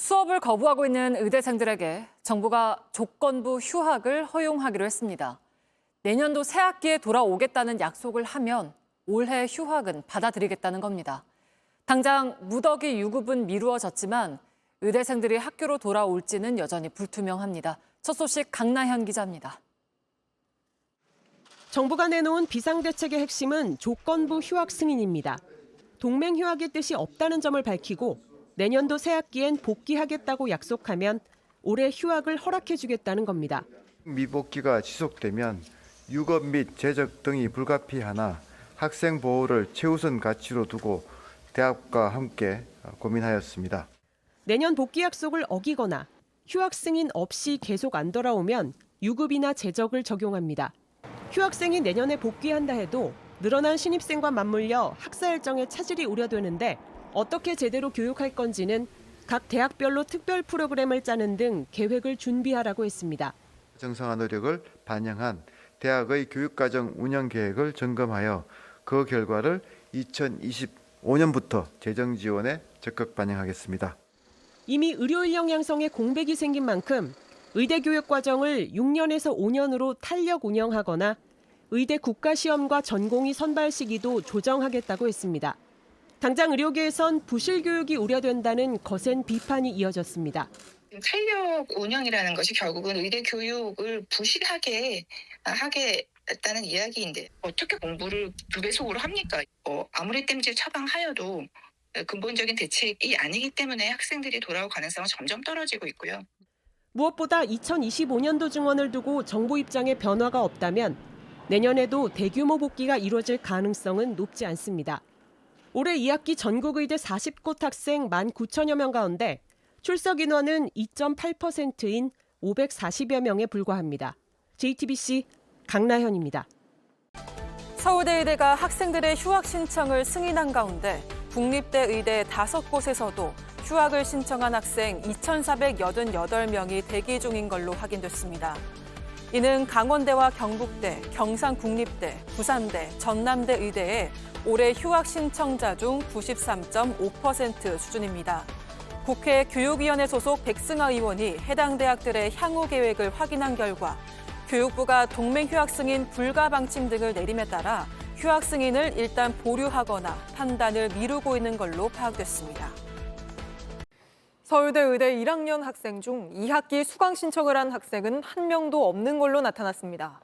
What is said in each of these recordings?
수업을 거부하고 있는 의대생들에게 정부가 조건부 휴학을 허용하기로 했습니다. 내년도 새 학기에 돌아오겠다는 약속을 하면 올해 휴학은 받아들이겠다는 겁니다. 당장 무더기 유급은 미루어졌지만 의대생들이 학교로 돌아올지는 여전히 불투명합니다. 첫 소식 강나현 기자입니다. 정부가 내놓은 비상대책의 핵심은 조건부 휴학 승인입니다. 동맹 휴학의 뜻이 없다는 점을 밝히고 내년도 새 학기엔 복귀하겠다고 약속하면 올해 휴학을 허락해주겠다는 겁니다. 미복귀가 지속되면 유급 및 재적 등이 불가피하나 학생 보호를 최우선 가치로 두고 대학과 함께 고민하였습니다. 내년 복귀 약속을 어기거나 휴학 승인 없이 계속 안 돌아오면 유급이나 재적을 적용합니다. 휴학생이 내년에 복귀한다 해도 늘어난 신입생과 맞물려 학사 일정에 차질이 우려되는데 어떻게 제대로 교육할 건지는 각 대학별로 특별 프로그램을 짜는 등 계획을 준비하라고 했습니다. 정상화 노력을 반영한 대학의 교육과정 운영 계획을 점검하여 그 결과를 2025년부터 재정 지원에 적극 반영하겠습니다. 이미 의료 인력 양성에 공백이 생긴 만큼 의대 교육 과정을 6년에서 5년으로 탄력 운영하거나 의대 국가시험과 전공의 선발 시기도 조정하겠다고 했습니다. 당장 의료계에선 부실 교육이 우려된다는 거센 비판이 이어졌습니다. 탄력 운영이라는 것이 결국은 의대 교육을 부실하게 하겠다는 이야기인데 어떻게 공부를 2배속으로 합니까? 아무리 땜질 처방하여도 근본적인 대책이 아니기 때문에 학생들이 돌아올 가능성은 점점 떨어지고 있고요. 무엇보다 2025년도 증원을 두고 정부 입장에 변화가 없다면 내년에도 대규모 복귀가 이루어질 가능성은 높지 않습니다. 올해 2학기 전국 의대 40곳 학생 19,000여 명 가운데 출석 인원은 2.8%인 540여 명에 불과합니다. JTBC 강나현입니다. 서울대 의대가 학생들의 휴학 신청을 승인한 가운데 국립대 의대 5곳에서도 휴학을 신청한 학생 2,488명이 대기 중인 걸로 확인됐습니다. 이는 강원대와 경북대, 경상국립대, 부산대, 전남대 의대의 올해 휴학 신청자 중 93.5% 수준입니다. 국회 교육위원회 소속 백승하 의원이 해당 대학들의 향후 계획을 확인한 결과 교육부가 동맹 휴학 승인 불가 방침 등을 내림에 따라 휴학 승인을 일단 보류하거나 판단을 미루고 있는 걸로 파악됐습니다. 서울대 의대 1학년 학생 중 2학기 수강 신청을 한 학생은 한 명도 없는 걸로 나타났습니다.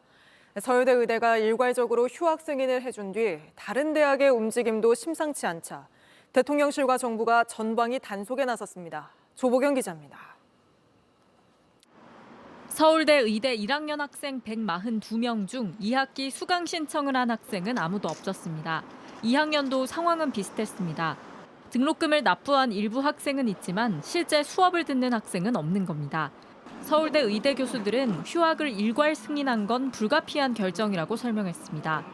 서울대 의대가 일괄적으로 휴학 승인을 해준 뒤 다른 대학의 움직임도 심상치 않자 대통령실과 정부가 전방위 단속에 나섰습니다. 조보경 기자입니다. 서울대 의대 1학년 학생 142명 중 2학기 수강 신청을 한 학생은 아무도 없었습니다. 2학년도 상황은 비슷했습니다. 등록금을 납부한 일부 학생은 있지만 실제 수업을 듣는 학생은 없는 겁니다. 서울대 의대 교수들은 휴학을 일괄 승인한 건 불가피한 결정이라고 설명했습니다.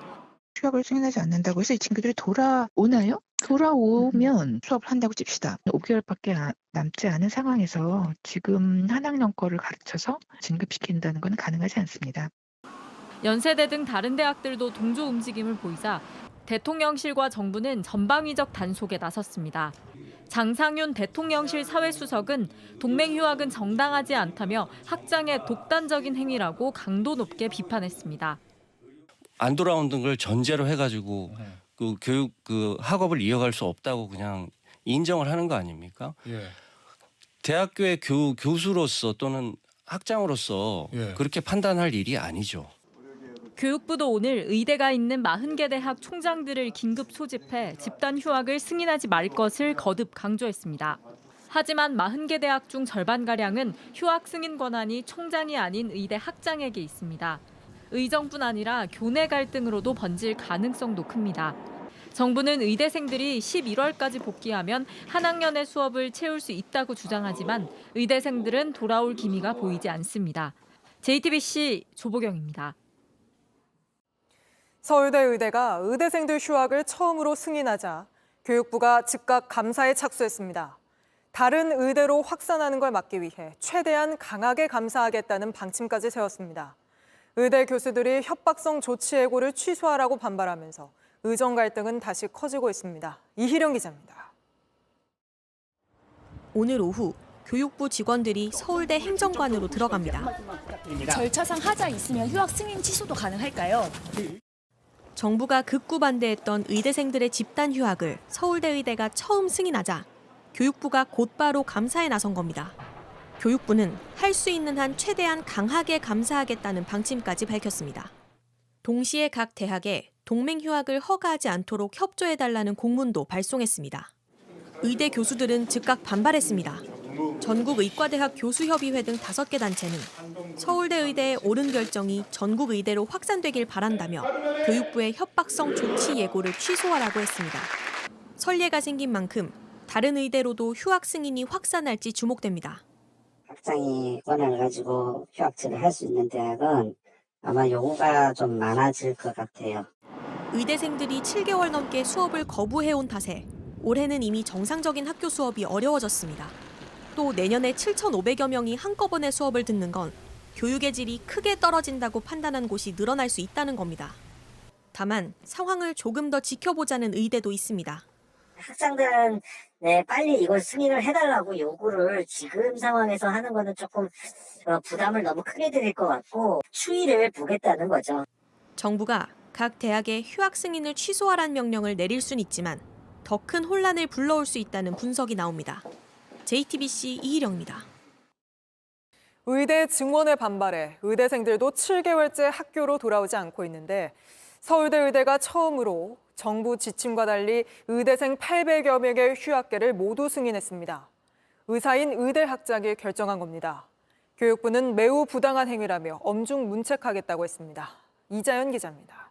휴학을 승인하지 않는다고 해서 이 친구들이 돌아오나요? 돌아오면 수업을 한다고 칩시다. 5개월밖에 남지 않은 상황에서 지금 한 학년 거를 가르쳐서 진급시킨다는 건 가능하지 않습니다. 연세대 등 다른 대학들도 동조 움직임을 보이자 대통령실과 정부는 전방위적 단속에 나섰습니다. 장상윤 대통령실 사회수석은 동맹 휴학은 정당하지 않다며 학장의 독단적인 행위라고 강도 높게 비판했습니다. 안 돌아오는 걸 전제로 해가지고 학업을 이어갈 수 없다고 그냥 인정을 하는 거 아닙니까? 예. 대학교의 교수로서 또는 학장으로서 그렇게 판단할 일이 아니죠. 교육부도 오늘 의대가 있는 40개 대학 총장들을 긴급 소집해 집단 휴학을 승인하지 말 것을 거듭 강조했습니다. 하지만 40개 대학 중 절반가량은 휴학 승인 권한이 총장이 아닌 의대 학장에게 있습니다. 의정뿐 아니라 교내 갈등으로도 번질 가능성도 큽니다. 정부는 의대생들이 11월까지 복귀하면 한 학년의 수업을 채울 수 있다고 주장하지만 의대생들은 돌아올 기미가 보이지 않습니다. JTBC 조보경입니다. 서울대 의대가 의대생들 휴학을 처음으로 승인하자 교육부가 즉각 감사에 착수했습니다. 다른 의대로 확산하는 걸 막기 위해 최대한 강하게 감사하겠다는 방침까지 세웠습니다. 의대 교수들이 협박성 조치 해고를 취소하라고 반발하면서 의정 갈등은 다시 커지고 있습니다. 이희령 기자입니다. 오늘 오후 교육부 직원들이 서울대 행정관으로 들어갑니다. 절차상 하자 있으면 휴학 승인 취소도 가능할까요? 정부가 극구 반대했던 의대생들의 집단 휴학을 서울대 의대가 처음 승인하자 교육부가 곧바로 감사에 나선 겁니다. 교육부는 할 수 있는 한 최대한 강하게 감사하겠다는 방침까지 밝혔습니다. 동시에 각 대학에 동맹 휴학을 허가하지 않도록 협조해달라는 공문도 발송했습니다. 의대 교수들은 즉각 반발했습니다. 전국의과대학 교수협의회 등 5개 단체는 서울대 의대의 옳은 결정이 전국 의대로 확산되길 바란다며 교육부의 협박성 조치 예고를 취소하라고 했습니다. 선례가 생긴 만큼 다른 의대로도 휴학 승인이 확산할지 주목됩니다. 학장이 권한을 가지고 휴학제를 할 수 있는 대학은 아마 요구가 좀 많아질 것 같아요. 의대생들이 7개월 넘게 수업을 거부해온 탓에 올해는 이미 정상적인 학교 수업이 어려워졌습니다. 또 내년에 7,500여 명이 한꺼번에 수업을 듣는 건 교육의 질이 크게 떨어진다고 판단한 곳이 늘어날 수 있다는 겁니다. 다만 상황을 조금 더 지켜보자는 의대도 있습니다. 학장들은 빨리 이걸 승인을 해달라고 요구를 지금 상황에서 하는 거는 조금 부담을 너무 크게 드릴 것 같고 추이를 보겠다는 거죠. 정부가 각 대학에 휴학 승인을 취소하라는 명령을 내릴 수는 있지만 더 큰 혼란을 불러올 수 있다는 분석이 나옵니다. JTBC 이희령입니다. 의대 증원에 반발해 의대생들도 7개월째 학교로 돌아오지 않고 있는데 서울대 의대가 처음으로 정부 지침과 달리 의대생 800여 명의 휴학계를 모두 승인했습니다. 의사인 의대 학장이 결정한 겁니다. 교육부는 매우 부당한 행위라며 엄중 문책하겠다고 했습니다. 이자연 기자입니다.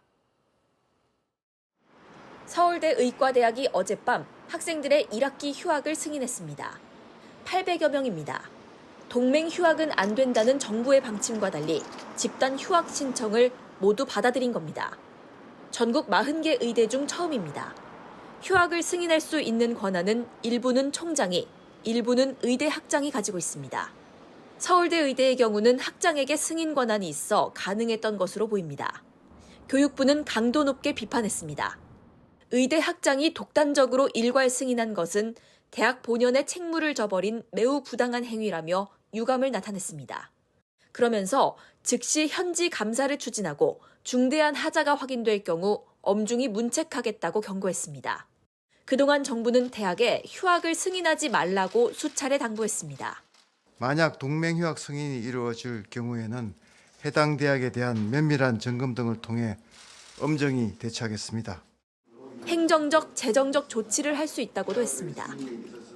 서울대 의과대학이 어젯밤 학생들의 1학기 휴학을 승인했습니다. 800여 명입니다. 동맹 휴학은 안 된다는 정부의 방침과 달리 집단 휴학 신청을 모두 받아들인 겁니다. 전국 40개 의대 중 처음입니다. 휴학을 승인할 수 있는 권한은 일부는 총장이, 일부는 의대 학장이 가지고 있습니다. 서울대 의대의 경우는 학장에게 승인 권한이 있어 가능했던 것으로 보입니다. 교육부는 강도 높게 비판했습니다. 의대 학장이 독단적으로 일괄 승인한 것은 대학 본연의 책무를 저버린 매우 부당한 행위라며 유감을 나타냈습니다. 그러면서 즉시 현지 감사를 추진하고 중대한 하자가 확인될 경우 엄중히 문책하겠다고 경고했습니다. 그동안 정부는 대학에 휴학을 승인하지 말라고 수차례 당부했습니다. 만약 동맹 휴학 승인이 이루어질 경우에는 해당 대학에 대한 면밀한 점검 등을 통해 엄정히 대처하겠습니다. 행정적, 재정적 조치를 할 수 있다고도 했습니다.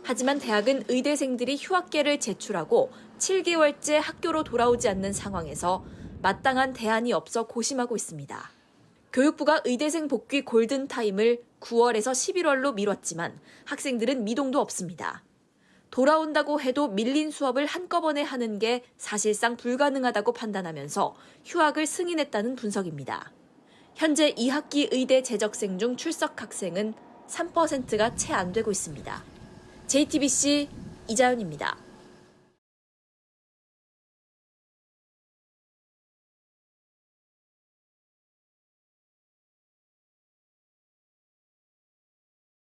하지만 대학은 의대생들이 휴학계를 제출하고 7개월째 학교로 돌아오지 않는 상황에서 마땅한 대안이 없어 고심하고 있습니다. 교육부가 의대생 복귀 골든타임을 9월에서 11월로 미뤘지만 학생들은 미동도 없습니다. 돌아온다고 해도 밀린 수업을 한꺼번에 하는 게 사실상 불가능하다고 판단하면서 휴학을 승인했다는 분석입니다. 현재 2학기 의대 재적생 중 출석 학생은 3%가 채 안 되고 있습니다. JTBC 이자연입니다.